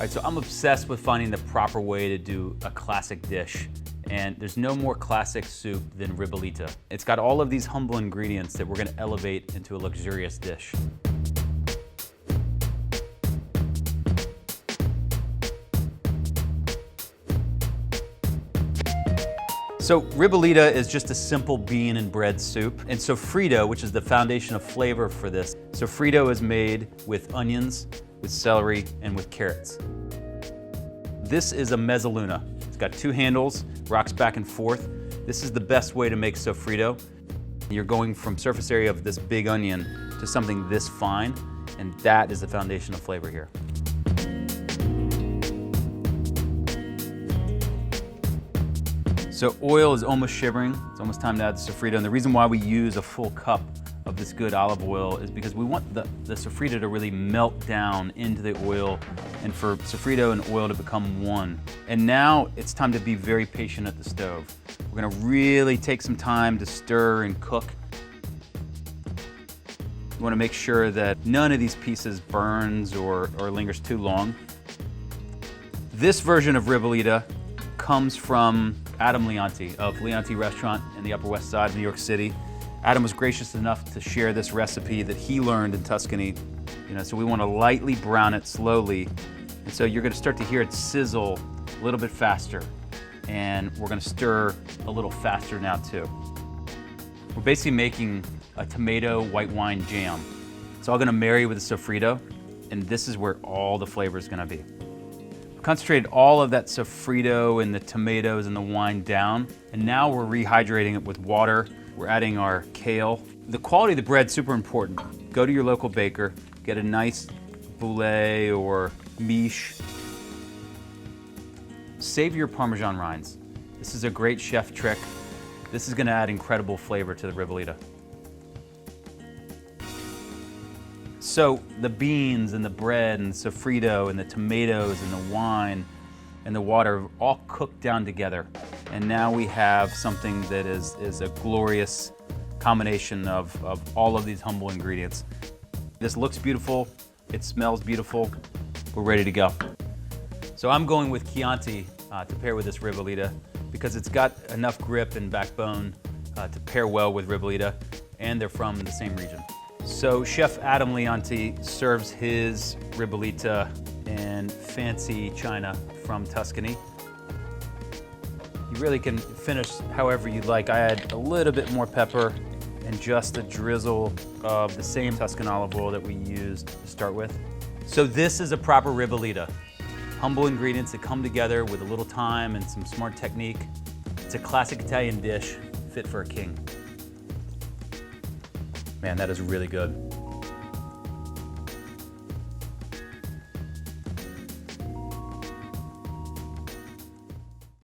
All right, so I'm obsessed with finding the proper way to do a classic dish. And there's no more classic soup than Ribollita. It's got all of these humble ingredients that we're gonna elevate into a luxurious dish. So Ribollita is just a simple bean and bread soup. And sofrito, which is the foundation of flavor for this, sofrito is made with onions, with celery, and with carrots. This is a mezzaluna. It's got two handles, rocks back and forth. This is the best way to make sofrito. You're going from surface area of this big onion to something this fine, and that is the foundation of flavor here. So oil is almost shivering. It's almost time to add the sofrito. And the reason why we use a full cup of this good olive oil is because we want the sofrito to really melt down into the oil and for sofrito and oil to become one. And now it's time to be very patient at the stove. We're gonna really take some time to stir and cook. You wanna make sure that none of these pieces burns or lingers too long. This version of Ribollita comes from Adam Leonti of Leonti Restaurant in the Upper West Side of New York City. Adam was gracious enough to share this recipe that he learned in Tuscany. So we want to lightly brown it slowly. And so you're going to start to hear it sizzle a little bit faster. And we're going to stir a little faster now too. We're basically making a tomato white wine jam. It's all going to marry with the sofrito, and this is where all the flavor is going to be. We've concentrated all of that sofrito and the tomatoes and the wine down, and now we're rehydrating it with water. We're adding our kale. The quality of the bread is super important. Go to your local baker, get a nice boulet or miche. Save your Parmesan rinds. This is a great chef trick. This is gonna add incredible flavor to the Ribollita. So the beans and the bread and the sofrito and the tomatoes and the wine and the water all cooked down together. And now we have something that is a glorious combination of all of these humble ingredients. This looks beautiful, it smells beautiful, we're ready to go. So I'm going with Chianti to pair with this Ribollita because it's got enough grip and backbone to pair well with Ribollita, and they're from the same region. So Chef Adam Leonti serves his Ribollita in fancy china from Tuscany. You really can finish however you'd like. I add a little bit more pepper and just a drizzle of the same Tuscan olive oil that we used to start with. So this is a proper Ribollita. Humble ingredients that come together with a little time and some smart technique. It's a classic Italian dish fit for a king. Man, that is really good.